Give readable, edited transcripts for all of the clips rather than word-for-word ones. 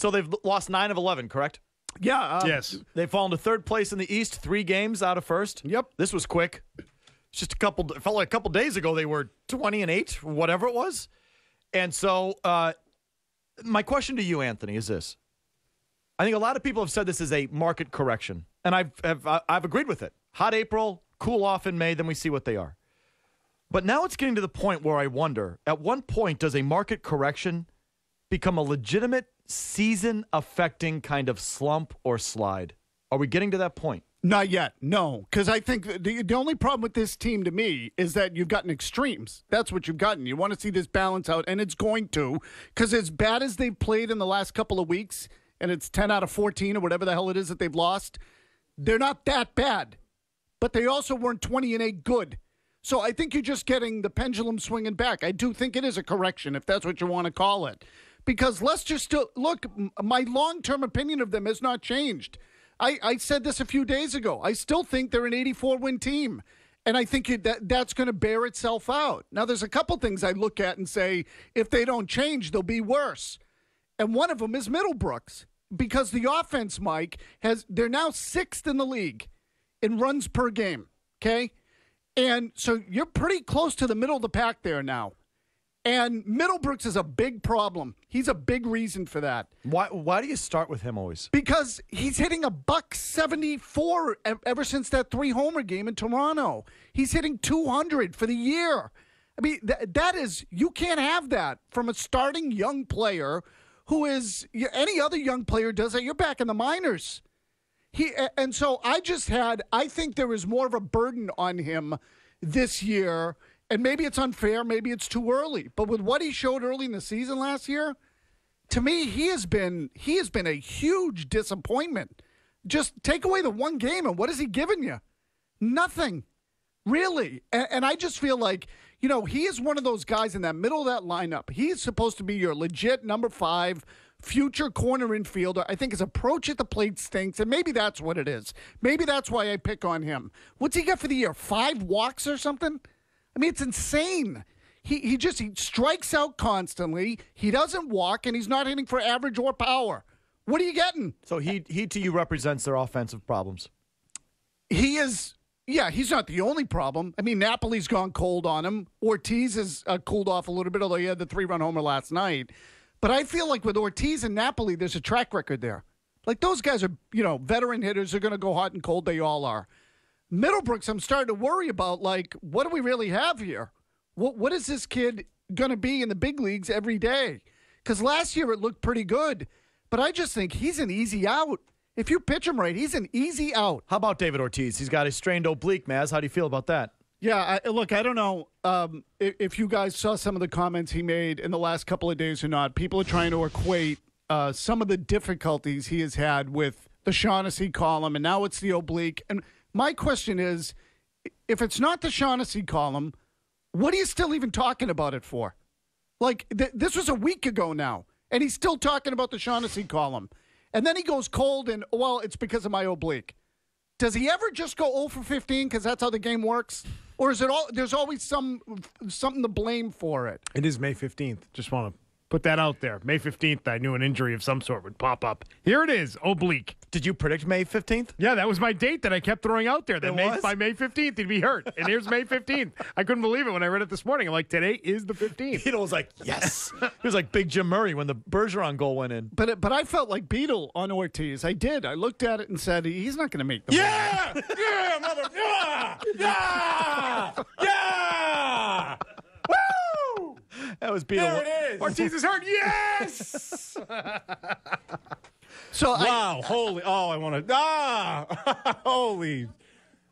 So they've lost 9 of 11, correct? Yeah. Yes. They've fallen to third place in the East, 3 games out of first. Yep. This was quick. It's just it felt like a couple days ago they were 20-8, whatever it was. And so my question to you, Anthony, is this. I think a lot of people have said this is a market correction, and I've agreed with it. Hot April, cool off in May, then we see what they are. But now it's getting to the point where I wonder, at one point, does a market correction become a legitimate season-affecting kind of slump or slide? Are we getting to that point? Not yet, no. Because I think the only problem with this team to me is that you've gotten extremes. That's what you've gotten. You want to see this balance out, and it's going to. Because as bad as they've played in the last couple of weeks, and it's 10 out of 14 or whatever the hell it is that they've lost, they're not that bad. But they also weren't 20-8 good. So I think you're just getting the pendulum swinging back. I do think it is a correction, if that's what you want to call it. Because let's just look, my long-term opinion of them has not changed. I said this a few days ago. I still think they're an 84-win team. And I think that's going to bear itself out. Now, there's a couple things I look at and say, if they don't change, they'll be worse. And one of them is Middlebrooks. Because the offense, Mike, they're now 6th in the league in runs per game, okay? And so you're pretty close to the middle of the pack there now. And Middlebrooks is a big problem. He's a big reason for that. Why do you start with him always? Because he's hitting a $174 ever since that 3-homer game in Toronto. He's hitting 200 for the year. I mean, that is, you can't have that from a starting young player who is, any other young player does that. You're back in the minors. And so I think there is more of a burden on him this year. And maybe it's unfair, maybe it's too early. But with what he showed early in the season last year, to me, he has been a huge disappointment. Just take away the one game, and what has he given you? Nothing, really. And I just feel like, he is one of those guys in that middle of that lineup. He's supposed to be your legit number 5 future corner infielder. I think his approach at the plate stinks, and maybe that's what it is. Maybe that's why I pick on him. What's he got for the year? 5 walks or something? I mean, it's insane. He strikes out constantly. He doesn't walk, and he's not hitting for average or power. What are you getting? So he to you represents their offensive problems. He is, he's not the only problem. I mean, Napoli's gone cold on him. Ortiz has cooled off a little bit, although he had the 3-run homer last night. But I feel like with Ortiz and Napoli, there's a track record there. Like, those guys are, veteran hitters. They're going to go hot and cold. They all are. Middlebrooks, I'm starting to worry about, like, what do we really have here? What is this kid going to be in the big leagues every day? Because last year it looked pretty good, but I just think he's an easy out. If you pitch him right, he's an easy out. How about David Ortiz? He's got a strained oblique, Mazz. How do you feel about that? Yeah, look, I don't know if you guys saw some of the comments he made in the last couple of days or not. People are trying to equate some of the difficulties he has had with the Shaughnessy column, and now it's the oblique. And my question is, if it's not the Shaughnessy column, what are you still even talking about it for? Like, this was a week ago now, and he's still talking about the Shaughnessy column. And then he goes cold and, well, it's because of my oblique. Does he ever just go 0 for 15 because that's how the game works? Or is it there's always something to blame for it? It is May 15th. Just want to put that out there. May 15th, I knew an injury of some sort would pop up. Here it is, oblique. Did you predict May 15th? Yeah, that was my date that I kept throwing out there. That by May 15th, he'd be hurt. And here's May 15th. I couldn't believe it when I read it this morning. I'm like, today is the 15th. Beetle was like, yes. It was like Big Jim Murray when the Bergeron goal went in. But I felt like Beetle on Ortiz. I did. I looked at it and said, he's not going to make the Yeah! Yeah, mother! Yeah! Yeah! Yeah! Woo! That was Beetle. There it is. Ortiz is hurt. Yes! So wow, holy, I want to, holy,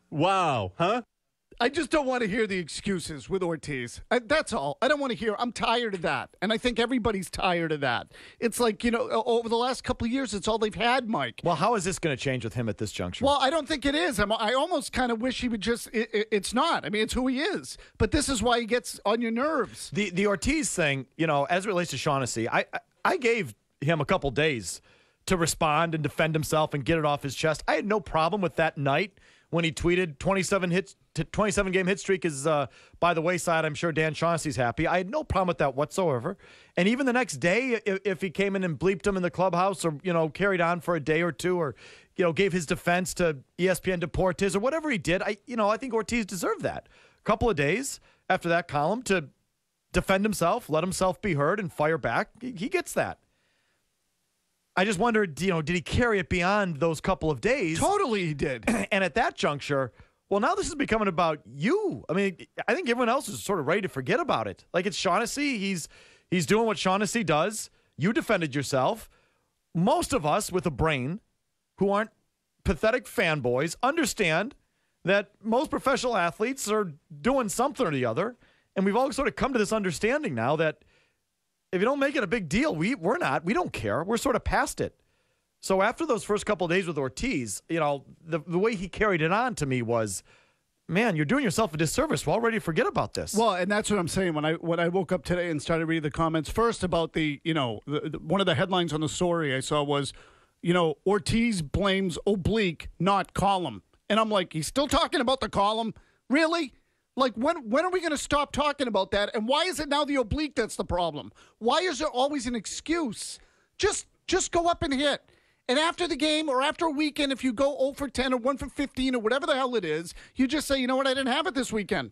wow, huh? I just don't want to hear the excuses with Ortiz. That's all. I don't want to hear. I'm tired of that. And I think everybody's tired of that. It's like, over the last couple of years, it's all they've had, Mike. Well, how is this going to change with him at this juncture? Well, I don't think it is. I almost kind of wish he would just, it's not. I mean, it's who he is. But this is why he gets on your nerves. The Ortiz thing, as it relates to Shaughnessy, I gave him a couple days to respond and defend himself and get it off his chest. I had no problem with that night when he tweeted 27 game hit streak is by the wayside. I'm sure Dan Shaughnessy's happy. I had no problem with that whatsoever. And even the next day, if he came in and bleeped him in the clubhouse, or carried on for a day or two, or gave his defense to ESPN Deportes or whatever he did, I think Ortiz deserved that. A couple of days after that column to defend himself, let himself be heard, and fire back. He gets that. I just wondered, did he carry it beyond those couple of days? Totally, he did. And at that juncture, well, now this is becoming about you. I mean, I think everyone else is sort of ready to forget about it. Like, it's Shaughnessy. He's doing what Shaughnessy does. You defended yourself. Most of us with a brain who aren't pathetic fanboys understand that most professional athletes are doing something or the other. And we've all sort of come to this understanding now that if you don't make it a big deal, we don't care. We're sort of past it. So after those first couple of days with Ortiz, the way he carried it on to me was, man, you're doing yourself a disservice. We're all ready to forget about this. Well, and that's what I'm saying. When I woke up today and started reading the comments, first about the one of the headlines on the story I saw was, Ortiz blames oblique, not column. And I'm like, he's still talking about the column? Really? Like, when are we going to stop talking about that? And why is it now the oblique that's the problem? Why is there always an excuse? Just go up and hit. And after the game or after a weekend, if you go 0 for 10 or 1 for 15 or whatever the hell it is, you just say, you know what, I didn't have it this weekend.